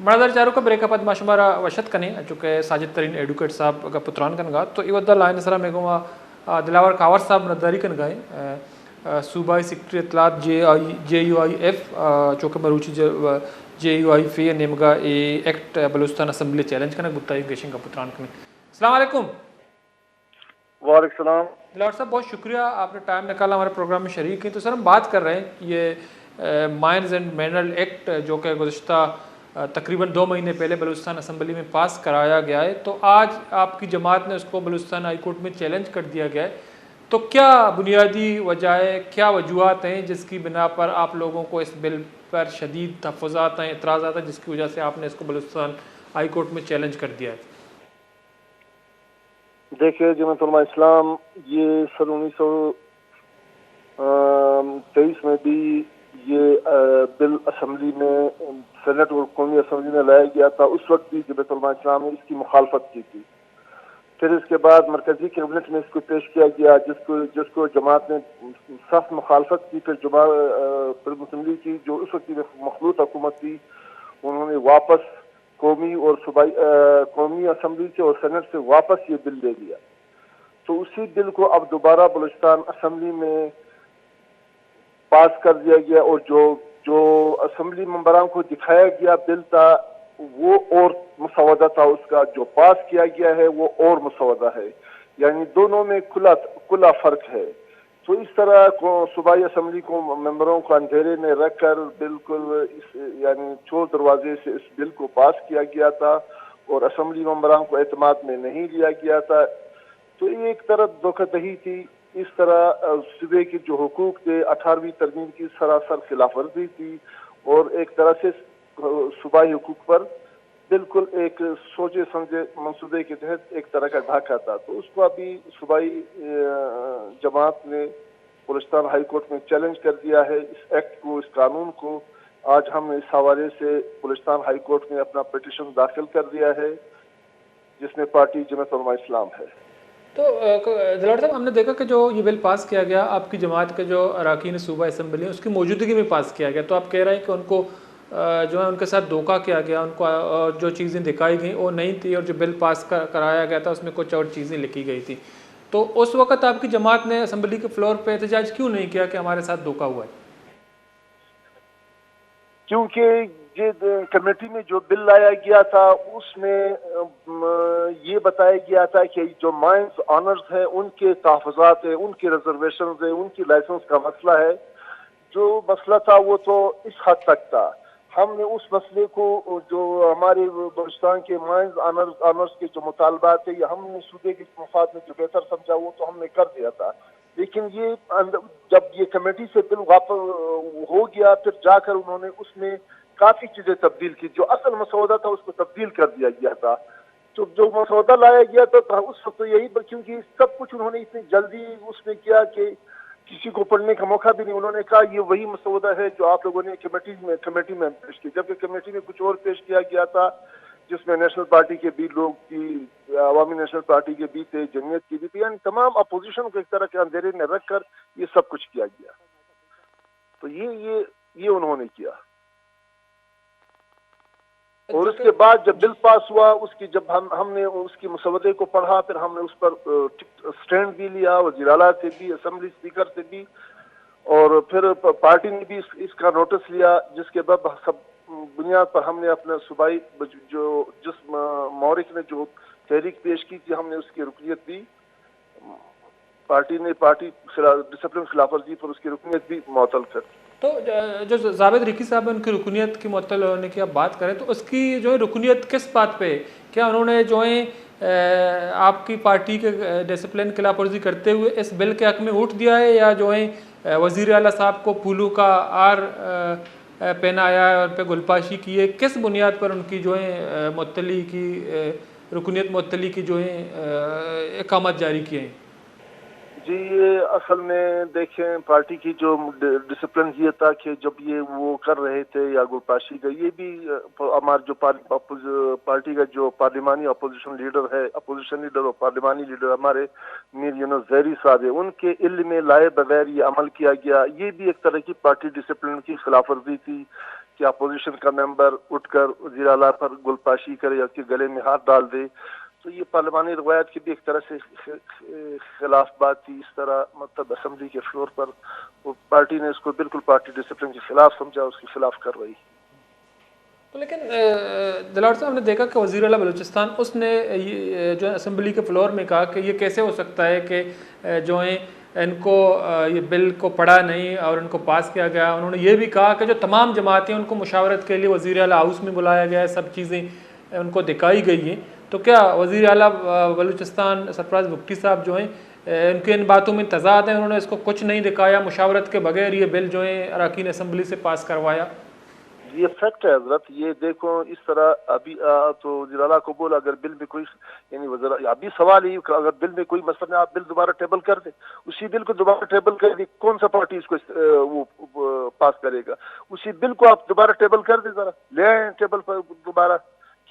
मनादर चारों का ब्रेकअप आज माशुमारा वशत कने चूँकि साजिद तरीन एडवोकेट साहब का पुत्रान कन गा तो इवद्दा लाइन सरा मेगुमा दिलावर कावर साहब नदारी कन गाए सूबाई सेक्रेटरी इतलात JUIF चूँकि मरूची JUIF नेमगा ए एक्ट बलूचिस्तान असम्बली चैलेंज कनक बुताई गेशिंग का पुत्रान कने। अस्सलाम वालेकुम। वालेकुम सलाम। दिलावर साहब बहुत शुक्रिया आपने टाइम निकाला हमारे प्रोग्राम में शरीक हैं। तो सर हम बात कर रहे हैं ये माइंस एंड मिनरल एक्ट जो कि गुज़श्ता तकरीबन 2 महीने पहले बलूचिस्तान असम्बली में पास कराया गया है, तो आज आपकी जमात ने उसको बलूचिस्तान हाई कोर्ट में चैलेंज कर दिया गया है। तो क्या बुनियादी वजह, क्या वजूहत हैं जिसकी बिना पर आप लोगों को इस बिल पर शदीद तहफ़्फ़ुज़ात हैं, एतराज़ात हैं, जिसकी वजह से आपने इसको बलूचिस्तान हाई कोर्ट में चैलेंज कर दिया है? देखिए जमात उलमा इस्लाम ये सन 1923 में भी ये बिल असम्बली में सेनेट और कौमी असम्बली में लाया गया था। उस वक्त भी जमात उलमा इस्लाम ने इसकी मुखालफत की थी। फिर इसके बाद मरकजी कैबिनेट में इसको पेश किया गया जिसको जमात ने सख्त मुखालफत की। फिर मुस्लिम लीग की जो उस वक्त की मखलूत हुकूमत थी उन्होंने वापस कौमी और सूबाई कौमी असम्बली से और सेनेट से वापस ये बिल ले लिया। तो उसी बिल को अब दोबारा बलूचिस्तान असम्बली में पास कर दिया गया और जो असम्बली मेंबरान को दिखाया गया बिल था वो और मुसवदा था, उसका जो पास किया गया है वो और मुसवदा है, यानी दोनों में खुला फर्क है। तो इस तरह को सूबाई असम्बली को मेंबरों को अंधेरे में रखकर बिल्कुल यानी चोर दरवाजे से इस बिल को पास किया गया था और असम्बली मेंबरान को एतमाद में नहीं लिया गया था। तो ये एक तरफ धोखाधड़ी थी। इस तरह सूबे के जो हुकूक थे 18वीं तरमीम की सरासर खिलाफ वर्जी थी और एक तरह से सूबाई हुकूक पर बिल्कुल एक सोचे समझे मंसूबे के तहत एक तरह का ढाका था। तो उसको अभी सूबाई जमात ने बलूचिस्तान हाई कोर्ट में चैलेंज कर दिया है, इस एक्ट को, इस कानून को। आज हम इस हवाले से बलूचिस्तान हाई कोर्ट में अपना पिटीशन दाखिल कर दिया है जिसमें पार्टी जमात उलमा इस्लाम है। तो दिलावर साहब हमने देखा कि जो ये बिल पास किया गया आपकी जमात के जो अरकान सूबा असम्बली है उसकी मौजूदगी में पास किया गया, तो आप कह रहे हैं कि उनको जो है उनके साथ धोखा किया गया, उनको जो चीज़ें दिखाई गई वो नहीं थी और जो बिल पास कराया गया था उसमें कुछ और चीज़ें लिखी गई थी। तो उस वक़्त आपकी जमात ने असम्बली के फ्लोर पे एहतजाज क्यों नहीं किया कि हमारे साथ धोखा हुआ है? क्योंकि ये कमेटी में जो बिल लाया गया था उसमें ये बताया गया था कि जो माइंस ऑनर्स है उनके तहफ़्फ़ुज़ात है, उनके रिजर्वेशन है, उनकी लाइसेंस का मसला है। जो मसला था वो तो इस हद तक था। हमने उस मसले को जो हमारे बलूचिस्तान के माइंस ऑनर्स के जो मुतालबात थे या हमने सूबे के मफाद में जो बेहतर समझा वो तो हमने कर दिया था। लेकिन ये जब ये कमेटी से बिल वापस हो गया फिर जाकर उन्होंने उसमें काफ़ी चीज़ें तब्दील की। जो असल मसौदा था उसको तब्दील कर दिया गया था। तो जो मसौदा लाया गया था उस वक्त तो यही, क्योंकि सब कुछ उन्होंने इतनी जल्दी उसमें किया कि किसी को पढ़ने का मौका भी नहीं। उन्होंने कहा ये वही मसौदा है जो आप लोगों ने कमेटी में पेश किया, जबकि कमेटी में कुछ और पेश किया गया था जिसमें नेशनल पार्टी के भी लोग थी, अवामी नेशनल पार्टी के भी थे, जमीयत की भी थी, यानी तमाम अपोजिशन को एक तरह के अंधेरे में रखकर ये सब कुछ किया गया। तो ये उन्होंने किया। और उसके बाद जब बिल पास हुआ उसकी जब हमने उसकी मसवदे को पढ़ा फिर हमने उस पर स्टैंड भी लिया वज़ीर आला से भी, असेंबली स्पीकर से भी, और फिर पार्टी ने भी इसका नोटिस लिया, जिसके बाद सब बुनियाद पर हमने अपने सूबाई जिस मौरिक ने जो तहरीक पेश की थी हमने उसकी रुकनियत दी। पार्टी डिसिप्लिन खिलाफ वर्जी पर उसकी रुकनियत भी मुअत्तल कर दी। तो जो जावेद रिकी साहब उनकी रुकनियत की मुअत्तल होने की आप बात करें तो उसकी जो है रुकनियत किस बात पे? क्या उन्होंने जो है आपकी पार्टी के डिसिप्लिन खिलाफ वर्जी करते हुए इस बिल के हक में वोट दिया है, या जो है वज़ीर आला साहब को फूलों का आर पहनाया है और पे गुलपाशी की है? किस बुनियाद पर उनकी जो है मुअत्तली की रुकनियत मुअत्तली की जो है इकामत जारी किए हैं? जी ये असल में देखें पार्टी की जो डिसिप्लिन ये था कि जब ये वो कर रहे थे या गुलपाशी का, ये भी हमारे जो पार्टी का जो पार्लिमानी अपोजिशन लीडर और पार्लिमानी लीडर हमारे मीर यूनुस ज़हरी साहब है, उनके इल्म में लाए बगैर ये अमल किया गया। ये भी एक तरह की पार्टी डिसिप्लिन की खिलाफ वर्जी थी کہ اپوزیشن کا ممبر اٹھ کر وزیر اعلیٰ پر گلپاشی کرے یا اس کے گلے میں ہاتھ ڈال دے، تو یہ پارلیمانی روایت کی بھی ایک طرح سے خلاف بات تھی. اس طرح مطلب اسمبلی کے فلور پر وہ پارٹی نے اس کو بالکل پارٹی ڈسپلن کے خلاف سمجھا، اس کے خلاف کارروائی. لیکن دلاور صاحب نے دیکھا کہ وزیر اعلیٰ بلوچستان اس نے جو ہے اسمبلی کے فلور میں کہا کہ یہ کیسے ہو سکتا ہے کہ جو ہیں ان کو یہ بل کو پڑھا نہیں اور ان کو پاس کیا گیا. انہوں نے یہ بھی کہا کہ جو تمام جماعتیں ان کو مشاورت کے لیے وزیر اعلیٰ ہاؤس میں بلایا گیا ہے، سب چیزیں ان کو دکھائی گئی ہیں. تو کیا وزیر اعلیٰ بلوچستان سرفراز بگٹی صاحب جو ہیں ان کے ان باتوں میں تضاد ہیں؟ انہوں نے اس کو کچھ نہیں دکھایا، مشاورت کے بغیر یہ بل جو ہے اراکین اسمبلی سے پاس کروایا. یہ فیکٹ ہے حضرت. یہ دیکھو اس طرح ابھی تو وزیر اعلیٰ کو بولا اگر بل میں کوئی یعنی ابھی سوال ہی اگر بل میں کوئی مسئلہ نہیں، آپ بل دوبارہ ٹیبل کر دیں. اسی بل کو دوبارہ ٹیبل کر دیں، کون سا پارٹی اس کو وہ پاس کرے گا؟ اسی بل کو آپ دوبارہ ٹیبل کر دیں، ذرا لے آئیں ٹیبل پر دوبارہ.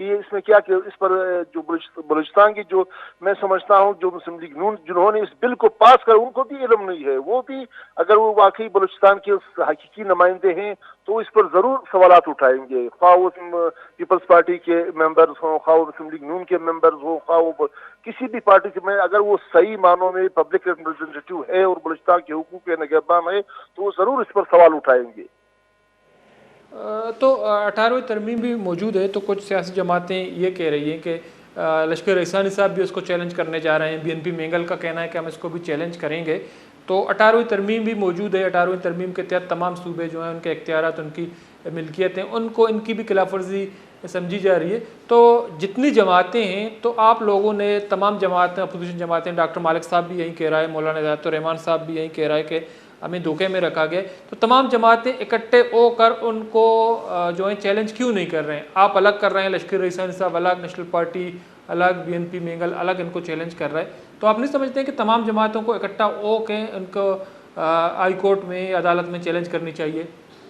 کہ اس میں کیا کہ اس پر جو بلوچستان کی جو میں سمجھتا ہوں جو مسلم لیگ نون جنہوں نے اس بل کو پاس کر ان کو بھی علم نہیں ہے. وہ بھی اگر وہ واقعی بلوچستان کے حقیقی نمائندے ہیں تو اس پر ضرور سوالات اٹھائیں گے، خواہ وہ پیپلز پارٹی کے ممبرز ہوں، خواہ وہ مسلم لیگ نون کے ممبرز ہوں، خواہ وہ کسی بھی پارٹی کے میں، اگر وہ صحیح معنوں میں پبلک ریپرزینٹیٹیو ہے اور بلوچستان کے حقوق کے نگہبان ہے تو وہ ضرور اس پر سوال اٹھائیں گے. تو 18ویں ترمیم بھی موجود ہے، تو کچھ سیاسی جماعتیں یہ کہہ رہی ہیں کہ لشکر احسانی صاحب بھی اس کو چیلنج کرنے جا رہے ہیں. BNP مینگل کا کہنا ہے کہ ہم اس کو بھی چیلنج کریں گے. تو 18ویں ترمیم بھی موجود ہے. 18ویں ترمیم کے تحت تمام صوبے جو ہیں ان کے اختیارات، ان کی ملکیت ہیں، ان کو ان کی بھی خلاف ورزی سمجھی جا رہی ہے. تو جتنی جماعتیں ہیں تو آپ لوگوں نے تمام جماعتیں، اپوزیشن جماعتیں، ڈاکٹر مالک صاحب بھی یہی کہہ رہا ہے، مولانا ہدایت الرحمان صاحب بھی یہی کہہ رہا ہے کہ ہمیں دھوکے میں رکھا گیا. تو تمام جماعتیں اکٹھے ہو کر ان کو جو ہے چیلنج کیوں نہیں کر رہے ہیں؟ آپ الگ کر رہے ہیں، لشکر احسانی صاحب الگ، نیشنل پارٹی الگ، BNP مینگل الگ ان کو چیلنج کر رہا ہے. تو آپ نہیں سمجھتے ہیں کہ تمام جماعتوں کو اکٹھا ہو کے ان کو ہائی کورٹ میں، عدالت میں چیلنج کرنی چاہیے؟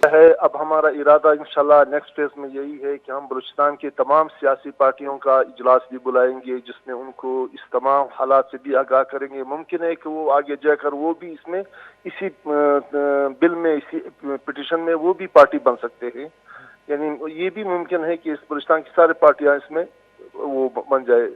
ہے اب ہمارا ارادہ انشاءاللہ نیکسٹ فیز میں یہی ہے کہ ہم بلوچستان کے تمام سیاسی پارٹیوں کا اجلاس بھی بلائیں گے جس میں ان کو اس تمام حالات سے بھی آگاہ کریں گے. ممکن ہے کہ وہ آگے جا کر وہ بھی اس میں اسی بل میں، اسی پٹیشن میں وہ بھی پارٹی بن سکتے ہیں. یعنی یہ بھی ممکن ہے کہ اس بلوچستان کی سارے پارٹیاں اس میں وہ بن جائے،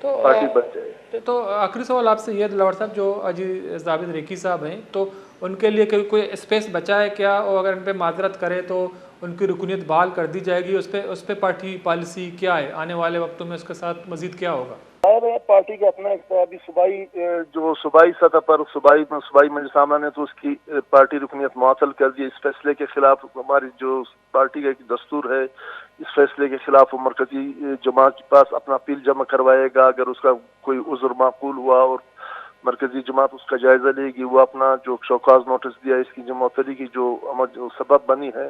پارٹی بن جائے. تو آخری سوال آپ سے یہ دلاور صاحب، جو اجی زاوید ریکی صاحب ہیں، تو ان کے لیے کوئی اسپیس بچا ہے کیا؟ اور اگر ان پہ معذرت کرے تو ان کی رکنیت بحال کر دی جائے گی؟ اس پہ پارٹی پالیسی کیا ہے آنے والے وقتوں میں؟ اس کے ساتھ مزید کیا ہوگا؟ پارٹی کا اپنا ابھی صوبائی سطح پر صوبائی مجلس عاملہ نے تو اس کی پارٹی رکنیت معطل کر دی. اس فیصلے کے خلاف ہماری جو پارٹی کا ایک دستور ہے، اس فیصلے کے خلاف وہ مرکزی جماعت کے پاس اپنا اپیل جمع کروائے گا. اگر اس کا کوئی عذر معقول ہوا اور مرکزی جماعت اس کا جائزہ لے گی، وہ اپنا جو شوکاز نوٹس دیا اس کی معطلی کی جو سبب بنی ہے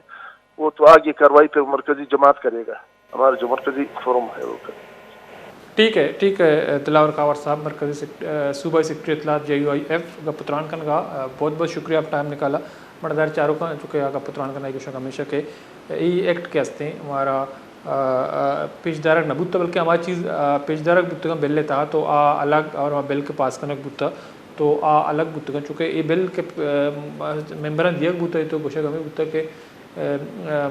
وہ تو آگے کارروائی پہ مرکزی جماعت کرے گا. ہمارا جو مرکزی فورم ہے وہ کرے. ٹھیک ہے دلاور کاور صاحب، مرکزی صوبائی سیکرٹری اطلاعات JUIF گپتران کنگا، بہت بہت شکریہ آپ ٹائم نکالا. مردار چاروں کا چکے گپتران کنگا کو ہمیشہ کے یہ ایکٹ کے ہستے ہمارا پیش دارک نہ بوتا، بلکہ ہماری چیز پیش دارک بتگا بل لیتا تو الگ اور بل کے پاس کنک بوتا تو الگ بتگا، چونکہ یہ بل کے ممبران دیگ بوتا ہے تو گوشہ گمی بوتا کہ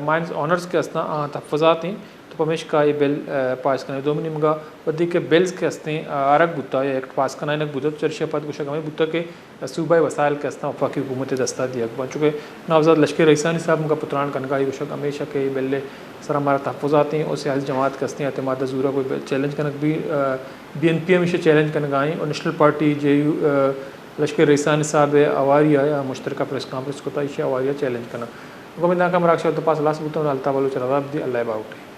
مائنز آنرز کے ہستا تحفظات ہیں تو پمیش کا یہ بل پاس کرنے دو منیم گا ودی کے بلز کے ہستے آرک بوتا یا ایکٹ پاس کرنا انک بوتا تو چرشہ پات گوشہ گمی بوتا کہ صوبائی وسائل کے ہستا وفاقی حکومت دستہ دیا بن چونکہ نوزاد لشکر احسانی صاحب کا پتران کنگا یہ گوشہ ہمیشہ کہ یہ بل سر ہمارا تحفظات ہیں اور سیاسی جماعت کے ہستے اعتماد زورہ کوئی چیلنج کنک بھی BNP ہمیشہ چیلنج کنک آئیں اور نیشنل پارٹی لشکر احسانی صاحب آواریہ یا مشترکہ پریس کانفرنس کو تائشہ آواریہ چیلنج کرنا گومندہ کا مراکشہ تو پاس اللہ سبوتا ہوں الطا بلوچ رضاب دی اللہ باؤٹے.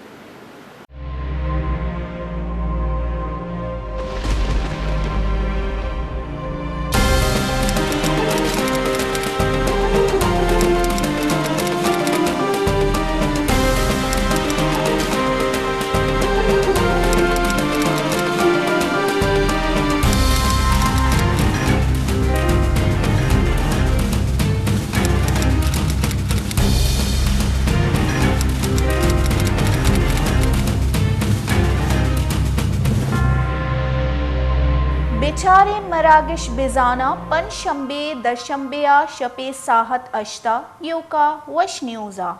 بیچارے مراگش بیزانا پن شنبے در شنبے شپے ساحت اشتا یوکا وش نیوزا.